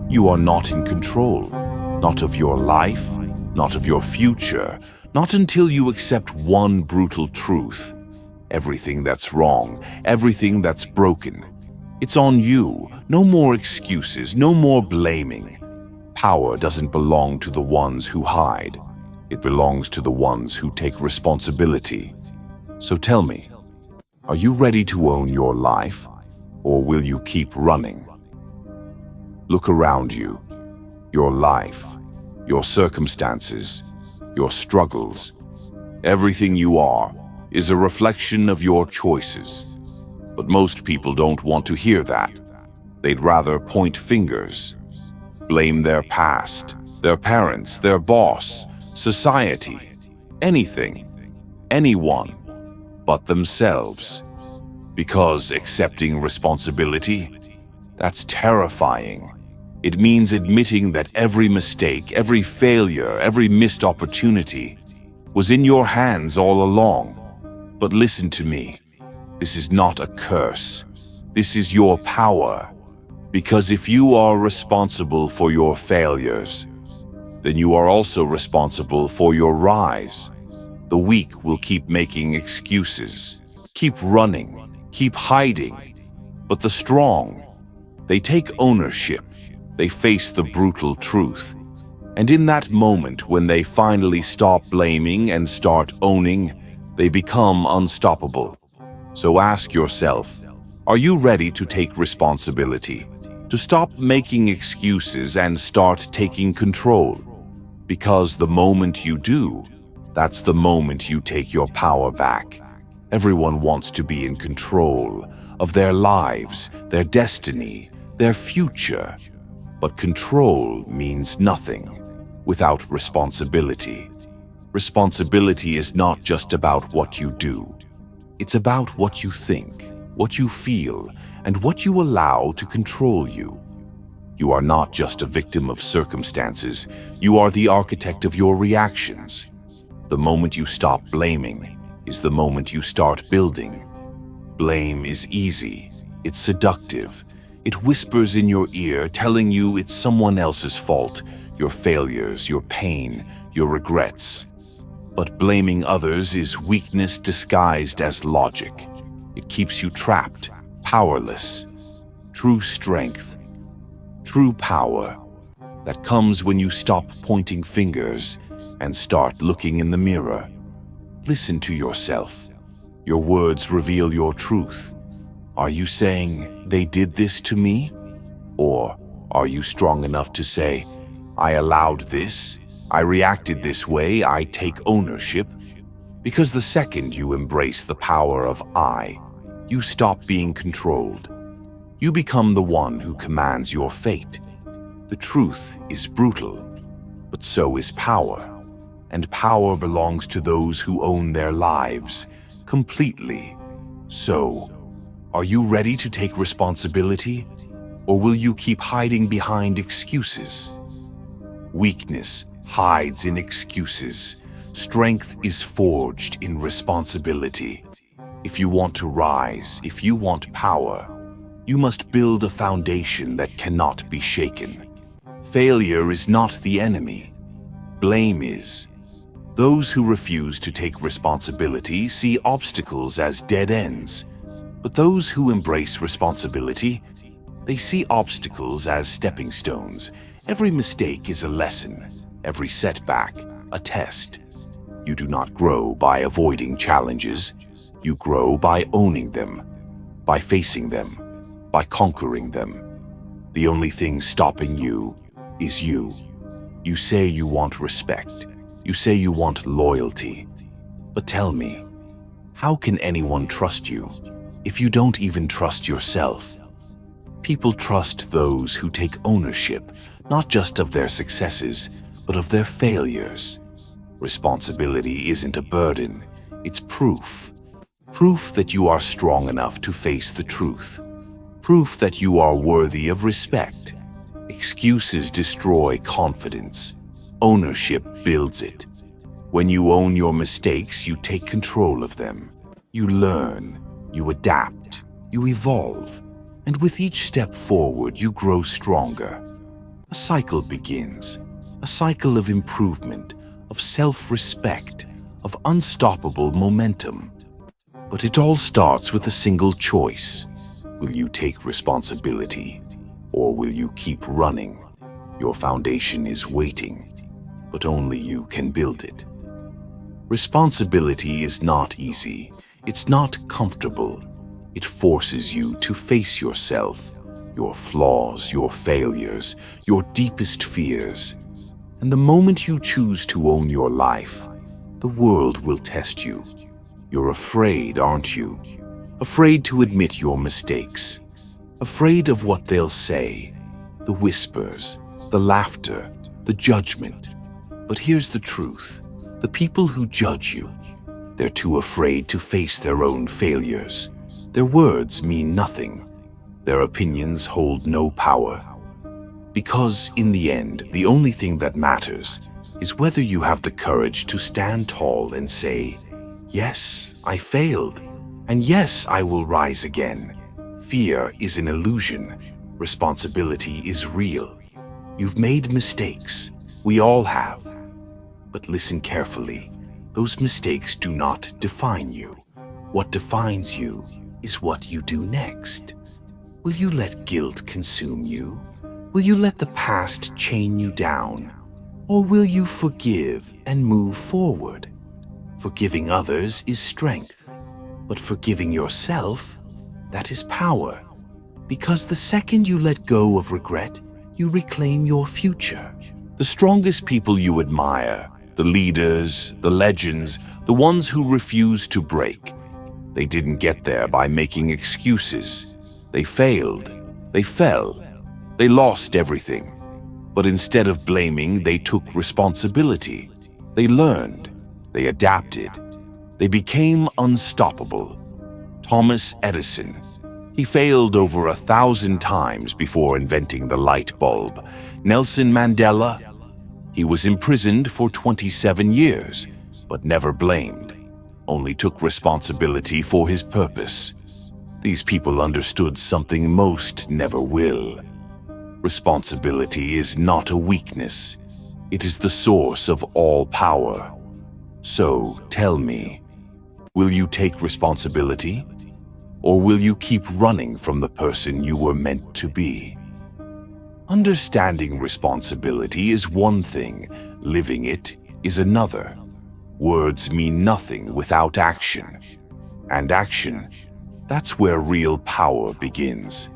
You are not in control, not of your life, not of your future, not until you accept one brutal truth. Everything that's wrong, everything that's broken, it's on you. No more excuses, no more blaming. Power doesn't belong to the ones who hide. It belongs to the ones who take responsibility. So tell me, are you ready to own your life, or will you keep running? Look around you. Your life, your circumstances, your struggles, everything you are is a reflection of your choices. But most people don't want to hear that. They'd rather point fingers, blame their past, their parents, their boss, society, anything, anyone but themselves. Because accepting responsibility, that's terrifying. It means admitting that every mistake, every failure, every missed opportunity was in your hands all along. But listen to me. This is not a curse. This is your power. Because if you are responsible for your failures, then you are also responsible for your rise. The weak will keep making excuses, keep running, keep hiding. But the strong, they take ownership. They face the brutal truth. And in that moment when they finally stop blaming and start owning, they become unstoppable. So ask yourself, are you ready to take responsibility? To stop making excuses and start taking control? Because the moment you do, that's the moment you take your power back. Everyone wants to be in control of their lives, their destiny, their future. But control means nothing without responsibility. Responsibility is not just about what you do. It's about what you think, what you feel, and what you allow to control you. You are not just a victim of circumstances. You are the architect of your reactions. The moment you stop blaming is the moment you start building. Blame is easy. It's seductive. It whispers in your ear, telling you it's someone else's fault, your failures, your pain, your regrets. But blaming others is weakness disguised as logic. It keeps you trapped, powerless. True strength, true power, that comes when you stop pointing fingers and start looking in the mirror. Listen to yourself. Your words reveal your truth. Are you saying, they did this to me? Or are you strong enough to say, I allowed this, I reacted this way, I take ownership? Because the second you embrace the power of I, you stop being controlled. You become the one who commands your fate. The truth is brutal, but so is power. And power belongs to those who own their lives completely. So, are you ready to take responsibility? Or will you keep hiding behind excuses? Weakness hides in excuses. Strength is forged in responsibility. If you want to rise, if you want power, you must build a foundation that cannot be shaken. Failure is not the enemy. Blame is. Those who refuse to take responsibility see obstacles as dead ends. But those who embrace responsibility, they see obstacles as stepping stones. Every mistake is a lesson, every setback a test. You do not grow by avoiding challenges. You grow by owning them, by facing them, by conquering them. The only thing stopping you is you. You say you want respect. You say you want loyalty. But tell me, how can anyone trust you if you don't even trust yourself? People trust those who take ownership, not just of their successes, but of their failures. Responsibility isn't a burden, it's proof. Proof that you are strong enough to face the truth. Proof that you are worthy of respect. Excuses destroy confidence. Ownership builds it. When you own your mistakes, you take control of them. You learn. You adapt, you evolve, and with each step forward, you grow stronger. A cycle begins, a cycle of improvement, of self-respect, of unstoppable momentum. But it all starts with a single choice. Will you take responsibility, or will you keep running? Your foundation is waiting, but only you can build it. Responsibility is not easy. It's not comfortable. It forces you to face yourself, your flaws, your failures, your deepest fears. And the moment you choose to own your life, the world will test you. You're afraid, aren't you? Afraid to admit your mistakes. Afraid of what they'll say, the whispers, the laughter, the judgment. But here's the truth. The people who judge you, they're too afraid to face their own failures. Their words mean nothing. Their opinions hold no power. Because in the end, the only thing that matters is whether you have the courage to stand tall and say, "Yes, I failed, and yes, I will rise again." Fear is an illusion. Responsibility is real. You've made mistakes. We all have. But listen carefully. Those mistakes do not define you. What defines you is what you do next. Will you let guilt consume you? Will you let the past chain you down? Or will you forgive and move forward? Forgiving others is strength, but forgiving yourself, that is power. Because the second you let go of regret, you reclaim your future. The strongest people you admire, the leaders, the legends, the ones who refuse to break, they didn't get there by making excuses. They failed, they fell, they lost everything. But instead of blaming, they took responsibility. They learned, they adapted, they became unstoppable. Thomas Edison, he failed over 1,000 times before inventing the light bulb. Nelson Mandela, he was imprisoned for 27 years, but never blamed, only took responsibility for his purpose. These people understood something most never will. Responsibility is not a weakness. It is the source of all power. So tell me, will you take responsibility? Or will you keep running from the person you were meant to be? Understanding responsibility is one thing, living it is another. Words mean nothing without action. And action, that's where real power begins.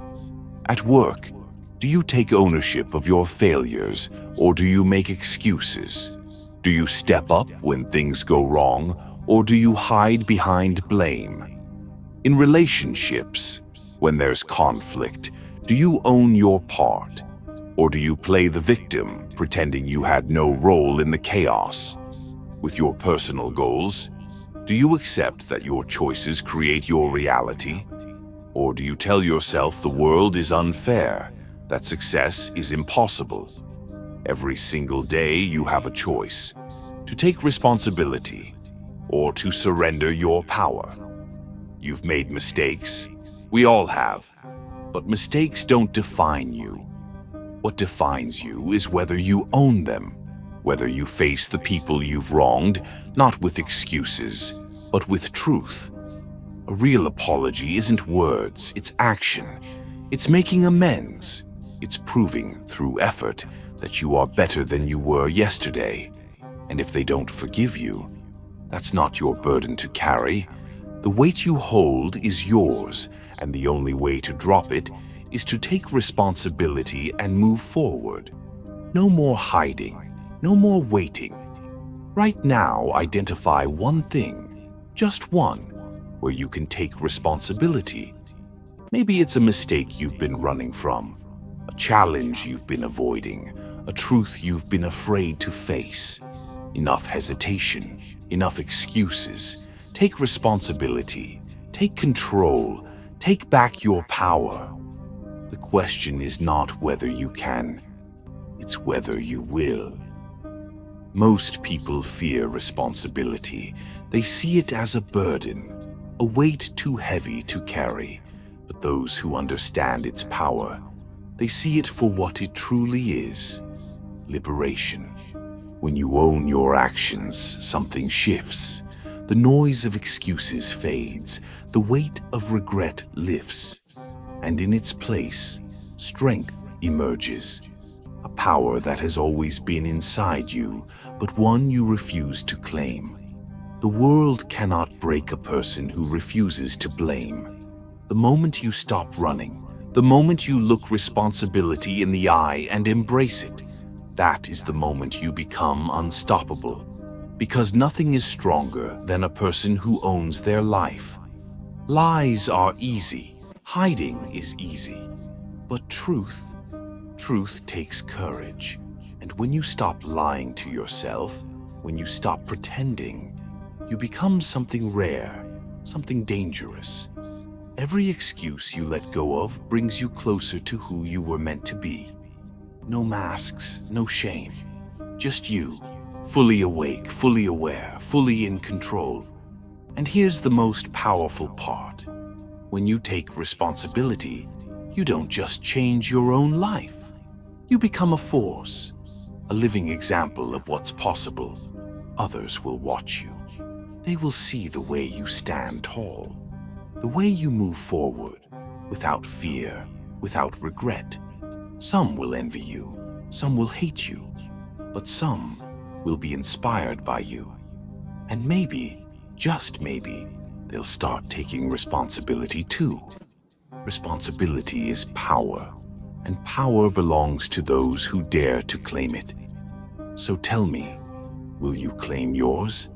At work, do you take ownership of your failures, or do you make excuses? Do you step up when things go wrong, or do you hide behind blame? In relationships, when there's conflict, do you own your part? Or do you play the victim, pretending you had no role in the chaos? With your personal goals, do you accept that your choices create your reality? Or do you tell yourself the world is unfair, that success is impossible? Every single day you have a choice, to take responsibility or to surrender your power. You've made mistakes. We all have. But mistakes don't define you. What defines you is whether you own them, whether you face the people you've wronged, not with excuses, but with truth. A real apology isn't words, it's action. It's making amends. It's proving through effort that you are better than you were yesterday. And if they don't forgive you, that's not your burden to carry. The weight you hold is yours, and the only way to drop it is to take responsibility and move forward. No more hiding, no more waiting. Right now, identify one thing, just one, where you can take responsibility. Maybe it's a mistake you've been running from, a challenge you've been avoiding, a truth you've been afraid to face. Enough hesitation, enough excuses. Take responsibility, take control, take back your power. The question is not whether you can, it's whether you will. Most people fear responsibility. They see it as a burden. a weight too heavy to carry. But those who understand its power, they see it for what it truly is: liberation. When you own your actions, something shifts. The noise of excuses fades, the weight of regret lifts, and in its place, strength emerges. A power that has always been inside you, but one you refuse to claim. The world cannot break a person who refuses to blame. The moment you stop running, the moment you look responsibility in the eye and embrace it, that is the moment you become unstoppable. Because nothing is stronger than a person who owns their life. Lies are easy, hiding is easy, but truth takes courage. And when you stop lying to yourself, when you stop pretending, you become something rare, something dangerous. Every excuse you let go of brings you closer to who you were meant to be. No masks, no shame, just you, fully awake, fully aware, fully in control. And here's the most powerful part. When you take responsibility, you don't just change your own life. You become a force, a living example of what's possible. Others will watch you. They will see the way you stand tall, the way you move forward, without fear, without regret. Some will envy you, some will hate you, but some will be inspired by you. And maybe, just maybe, they'll start taking responsibility too. Responsibility is power, and power belongs to those who dare to claim it. So tell me, will you claim yours?